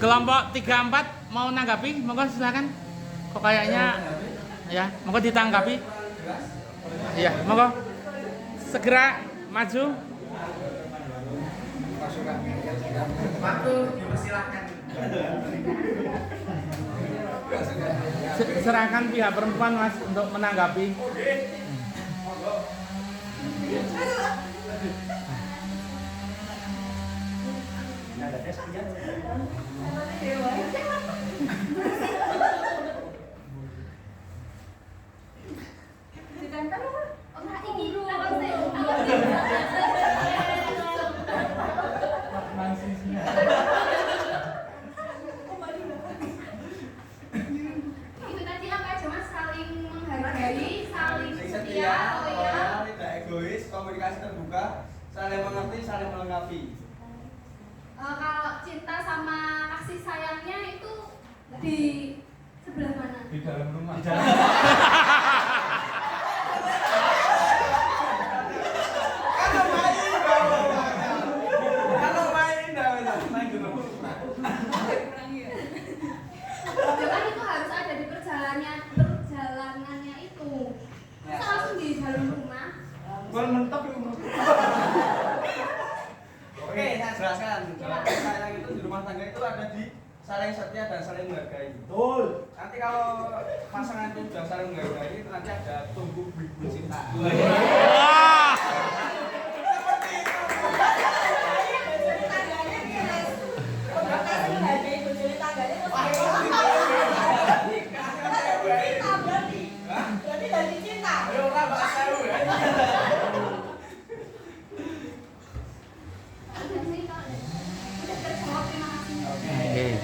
Kelompok 34 mau nanggapi, monggo silakan. Kok kayaknya ya, monggo ditanggapi. Iya, monggo. Segera maju. Waktu dipersilahkan. Serahkan pihak perempuan Mas untuk menanggapi. Itu tadi apa aja Mas? Saling menghargai, saling setia, loyal, loyal. tidak egois, komunikasi terbuka, saling mengerti, saling melengkapi. Kalau cinta sama kasih sayangnya itu di sebelah mana? Di dalam rumah. Di dalam. Kalau main di rumah. Ya kan itu harus ada di perjalanannya itu. Masa langsung di dalam rumah? Bukan mentok ya umur. Oke, saya jelaskan. Kalau sayang itu di rumah tangga itu ada di saling setia dan saling menghargai. Betul. Nanti kalau pasangan itu sudah saling menghargai, itu nanti ada tumbuh bibit cinta. Wah. Oke.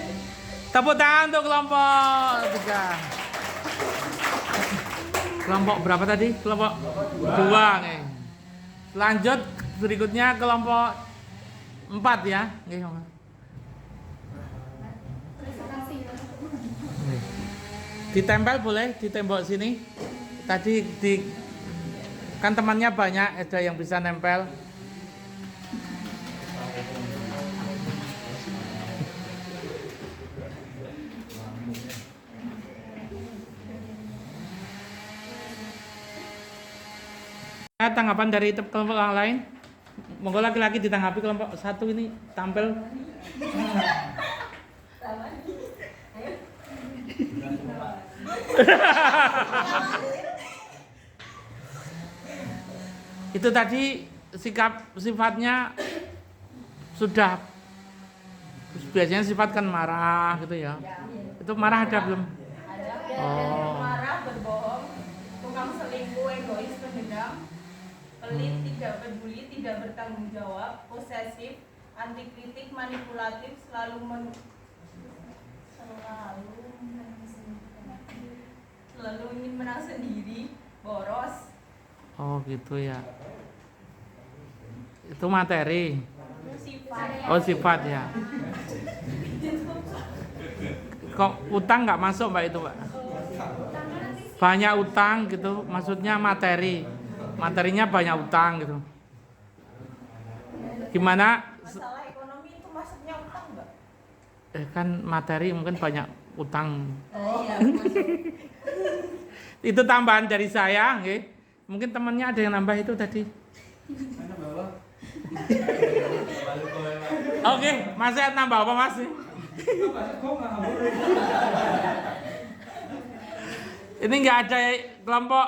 Tepuk tangan untuk kelompok 3. Kelompok berapa tadi? Kelompok 2 nih. Lanjut berikutnya kelompok 4 ya. Nih. Ditempel boleh di tembok sini. Tadi kan temannya banyak, ada yang bisa nempel. Tanggapan dari kelompok yang lain, monggo laki-laki ditanggapi, kelompok 1 ini tampil. Itu tadi sifatnya sudah biasanya sifat kan marah gitu ya. Itu marah ada belum? Ada. Oh. Marah, berbohong, tukang selingkuh, egois, pendendam, pelit, tidak peduli, tidak bertanggung jawab, posesif, anti kritik, manipulatif, selalu ingin menang sendiri, boros. Oh gitu ya. Itu materi. Sifat. Oh sifat ya. Kok utang nggak masuk Mbak itu Mbak? Banyak utang gitu, maksudnya materi. Materinya banyak utang gitu. Gimana? Masalah ekonomi itu maksudnya utang enggak? Kan materi mungkin banyak utang. Oh iya. Itu tambahan dari saya, nggih. Mungkin temannya ada yang nambah itu tadi. Oke, Mas Ed nambah apa Mas? Ini nggak ada kelompok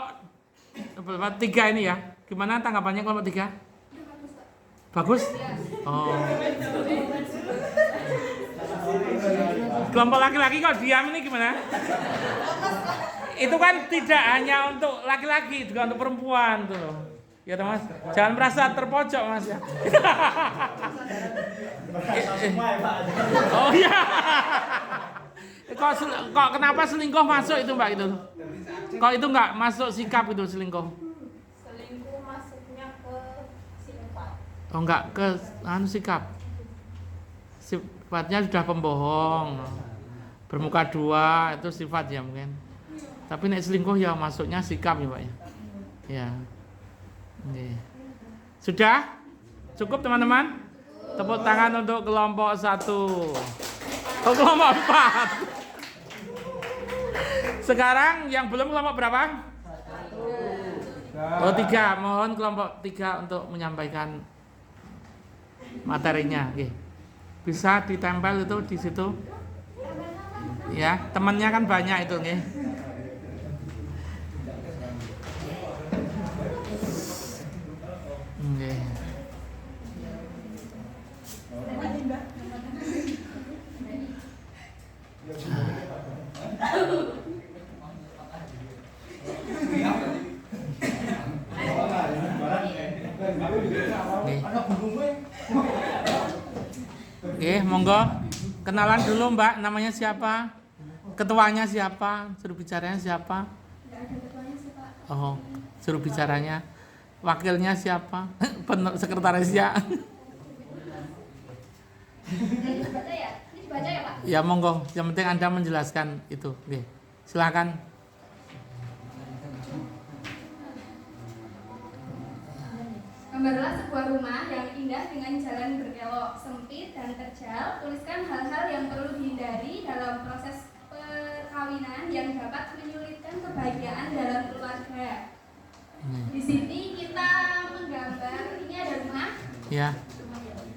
3 ini ya. Gimana tanggapannya kelompok 3? Bagus? Oh. Kelompok laki-laki kok diam ini gimana? Itu kan tidak hanya untuk laki-laki, juga untuk perempuan tuh loh. Ya Mas, jangan merasa terpojok Mas ya. Oh iya. Kok kenapa selingkuh masuk itu Mbak itu? Kok itu nggak masuk sikap itu selingkuh? Selingkuh masuknya ke sifat. Oh nggak ke sikap. Sifatnya sudah pembohong, bermuka 2 itu sifat ya mungkin. Tapi nek selingkuh ya masuknya sikap ya Pak ya. Ya. Oke. Sudah? Cukup teman-teman? Tepuk tangan untuk kelompok 1. Oh, kelompok 4. Sekarang yang belum kelompok berapa? Oh, 3. Mohon kelompok 3 untuk menyampaikan materinya. Oke. Bisa ditempel itu di situ. Ya, temannya kan banyak itu nih. Oke. Oke, monggo. Kenalan dulu Mbak, namanya siapa? Ketuanya siapa? Suruh bicaranya siapa? Nggak ada ketuanya sih Pak. Oh, suruh bicaranya. Wakilnya siapa? Sekretarisnya. Ini dibaca ya? Ini dibaca ya Pak? Ya monggo, yang penting Anda menjelaskan itu. Oke. Silakan. Gambarlah sebuah rumah yang indah dengan jalan berkelok, sempit dan terjal. Tuliskan hal-hal yang perlu dihindari dalam proses perkawinan yang dapat menyulitkan kebahagiaan dalam keluarga. Di sini kita menggambar, ini ada rumah. Ya.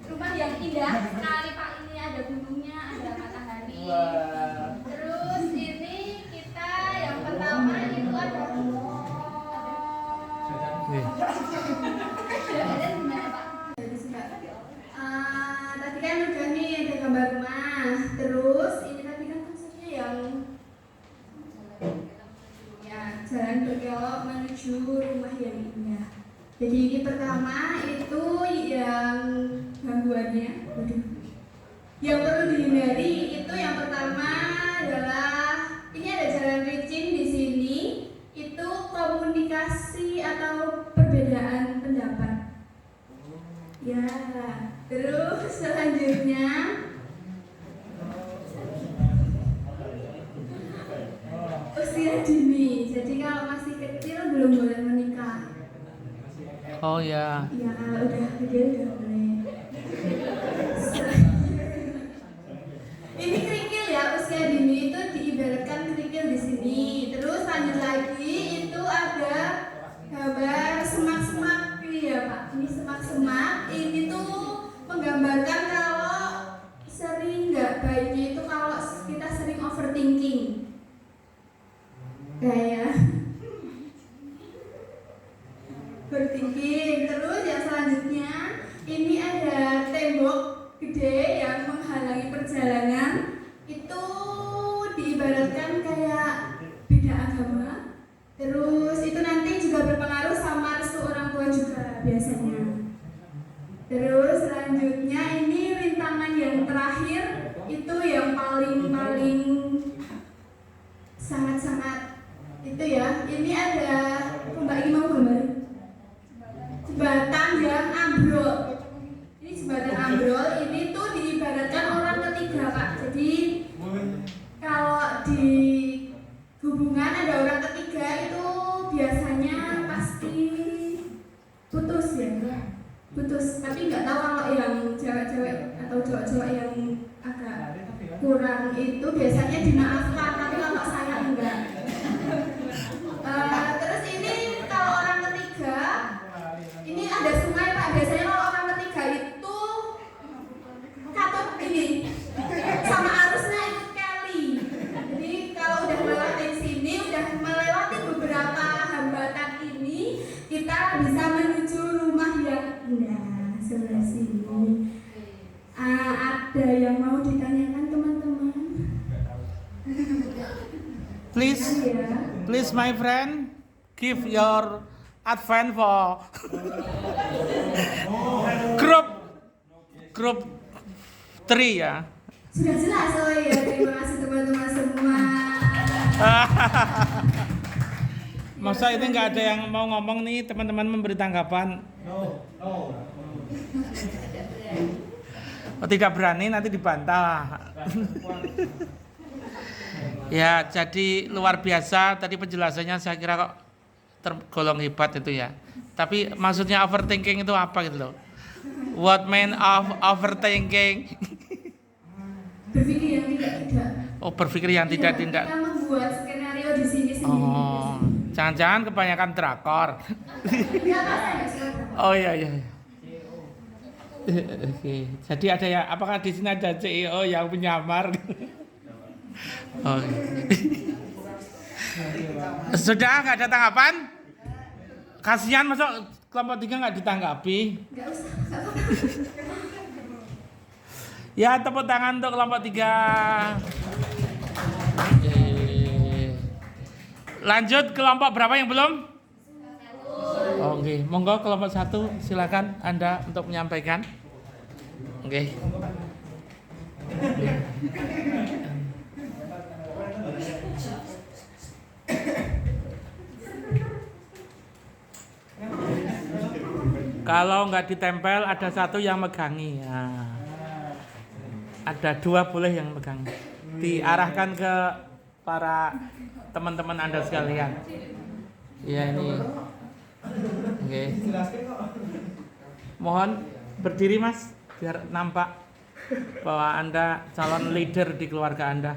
Rumah yang indah sekali Pak, ini ada gunungnya, ada matahari. Terus ini kita yang pertama itu ada Oke. ada gimana Pak? Tadi kan udah nih ada gambar rumah. Terus ini tadi kan konsepnya yang ya jalan berkelok menuju rumah yang indah. Jadi ini pertama itu yang gangguannya. Waduh. Yang perlu dihindari itu yang pertama adalah ini ada jalan licin di sini. Itu komunikasi atau perbedaan pendapat. Ya, terus selanjutnya usia dini. Jadi kalau masih kecil belum boleh menikah. Oh ya. Ya kalau udah gede udah boleh. Ini kerikil ya, usia dini itu diibaratkan kerikil di sini. Terus lanjut lagi itu ada gambar semak-semak ya Pak. Ini semak-semak. Ini tuh menggambarkan kalau sering nggak baiknya itu kalau kita sering overthinking. Kayak overthinking. Terus yang selanjutnya ini ada tembok gede yang menghalangi perjalanan. Itu diibaratkan kayak beda agama. Terus itu nanti juga berpengaruh sama restu orang tua juga biasanya. Terus selanjutnya ini rintangan yang terakhir itu yang paling sangat-sangat itu ya. Ini ada Mbak ini mau gambar jembatan yang ambrol. Ini jembatan ambrol ini tuh diibaratkan orang ketiga Pak. Jadi kalau di hubungan ada orang ketiga itu biasanya pasti putus ya. Putus, tapi nggak tahu kalau yang cewek-cewek atau cowok-cowok yang agak kurang itu biasanya dimaafkan, tapi kalau saya enggak. Terus ini kalau orang ketiga ini ada sungai Pak. Biasanya kalau orang ketiga itu katut ini sama arusnya ikut kali. Jadi kalau udah melewati sini, udah melewati beberapa hambatan ini, kita bisa menuju rumah yang indah sebelah sini. Ada yang mau ditanyakan teman-teman? Please my friend, give your advance for group 3 ya. Sudah jelas oh ya, terima kasih teman-teman semua. Masa itu nggak ada yang mau ngomong nih, teman-teman memberi tanggapan? Oh, tidak berani, nanti dibantah. Ya, jadi luar biasa tadi penjelasannya, saya kira kok tergolong hebat itu ya. Tapi maksudnya overthinking itu apa gitu loh? What mean of overthinking? Berpikir yang tidak Oh, berpikir yang Iya, tidak. kita membuat skenario di sini sendiri. Oh, jangan-jangan kebanyakan drakor. Enggak, Pak, saya nggak suka. Oh iya. Oke, jadi ada ya? Apakah di sini ada CEO yang penyamar? Oh. Sudah nggak ada tanggapan? Kasihan masuk kelompok 3 nggak ditanggapi. Enggak usah, enggak apa-apa. Ya, tepuk tangan untuk kelompok 3. Oke. Lanjut kelompok berapa yang belum? Oke, monggo kelompok 1 silakan Anda untuk menyampaikan. Oke. Kalau nggak ditempel ada satu yang megangi. Nah, ada 2 boleh yang megang. Diarahkan ke para teman-teman Anda sekalian. Ya ini. Oke. Mohon berdiri Mas biar nampak bahwa Anda calon leader di keluarga Anda.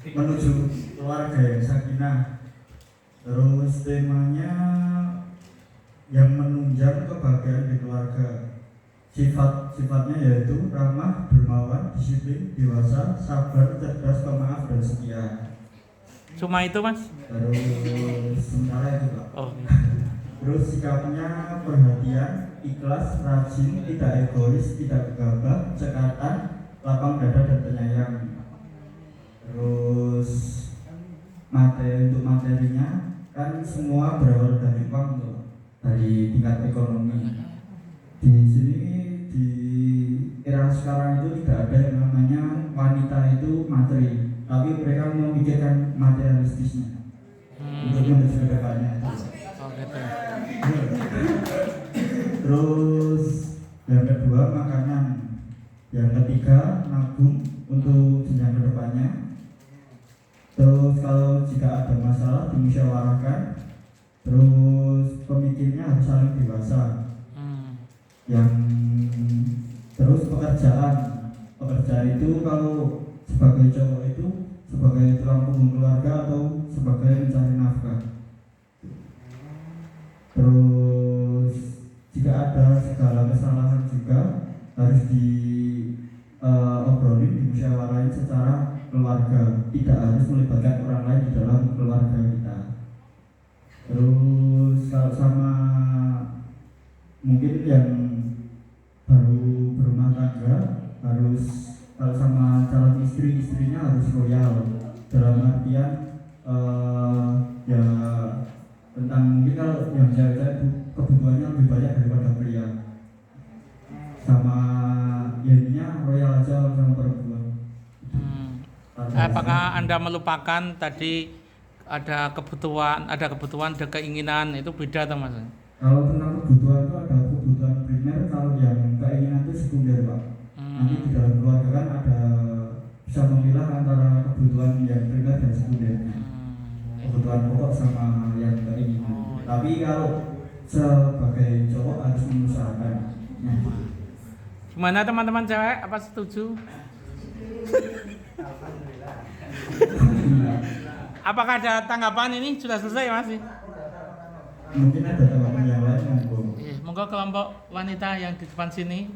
Menuju keluarga yang sakinah. Terus temanya yang menunjang kebahagiaan di keluarga. Sifatnya yaitu ramah, dermawan, disiplin, dewasa, sabar, cerdas, pemaaf, dan setia. Cuma itu Mas? Terus sementara itu Pak. Oh. Terus sikapnya perhatian, ikhlas, rajin, tidak egois, tidak gegabah, cekatan, lapang dada dan penyayang. Terus untuk materinya kan semua berawal dari uang tuh, dari tingkat ekonomi. Di sini di era sekarang itu tidak ada yang namanya wanita itu materi, tapi mereka memikirkan materialistisnya untuk menuju ke depannya. Oh gitu. Terus yang kedua makanan, yang ketiga nabung untuk jenjang kedepannya. Terus kalau jika ada masalah dimusyawarahkan. Terus pemikirnya harus saling dewasa. Yang terus pekerjaan itu kalau sebagai cowok itu sebagai tulang punggung keluarga atau sebagai mencari nafkah. Terus jika ada segala kesalahan juga harus diobrolin, dimusyawarahin secara keluarga, tidak harus melibatkan orang lain di dalam keluarga kita. Terus kalau sama mungkin yang baru berumah tangga harus, kalau sama calon istrinya harus loyal, dalam artian ya tentang mungkin kalau yang cewek kebutuhannya lebih banyak daripada pria, sama ya intinya loyal aja sama perempuan. Apakah Anda melupakan tadi ada kebutuhan, ada keinginan, itu beda atau Mas? Kalau tentang kebutuhan itu ada kebutuhan primer, kalau yang keinginan itu sekunder Pak. Nanti di dalam keluarga kan ada bisa memilah antara kebutuhan yang primer dan sekunder. Kebutuhan pokok sama yang keinginan. Tapi kalau sebagai cowok harus mengusahakan. Gimana teman-teman cewek? Apa setuju? Apakah ada tanggapan ini? Sudah selesai Mas? Mungkin ada tanggapan yang lain monggo. Monggo kelompok wanita yang di depan sini.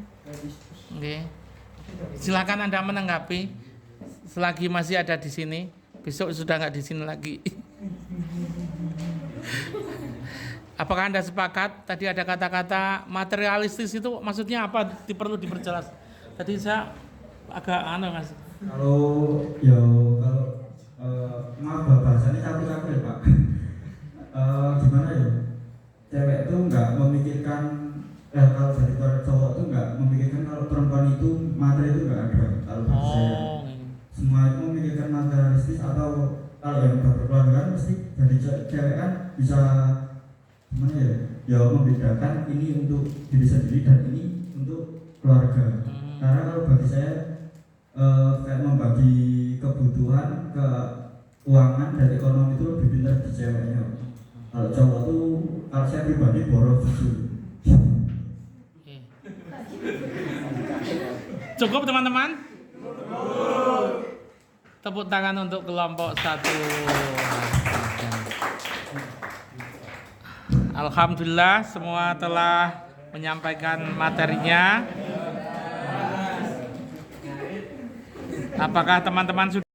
Oke. Silakan Anda menanggapi selagi masih ada di sini. Besok sudah nggak di sini lagi. Apakah Anda sepakat? Tadi ada kata-kata materialistis, itu maksudnya apa? Perlu diperjelas. Tadi saya agak Mas. Maaf bahasanya campur-campur ya Pak. Gimana ya? Cewek itu nggak memikirkan, kalau dari cowok itu nggak memikirkan kalau perempuan itu materi itu nggak ada. Kalau saya semua itu memikirkan materialistis, atau kalau yang udah berkeluarga mesti dari cewek kan bisa gimana ya? Ya membedakan ini untuk diri sendiri dan ini untuk keluarga. Karena kalau bagi saya kayak membagi kebutuhan ke keuangan dan ekonomi itu lebih pintar di ceweknya. Kalau cowok tuh, kalau saya pribadi boros jujur. Cukup teman-teman? tepuk tangan untuk kelompok 1. Alhamdulillah semua telah menyampaikan materinya. Apakah teman-teman sudah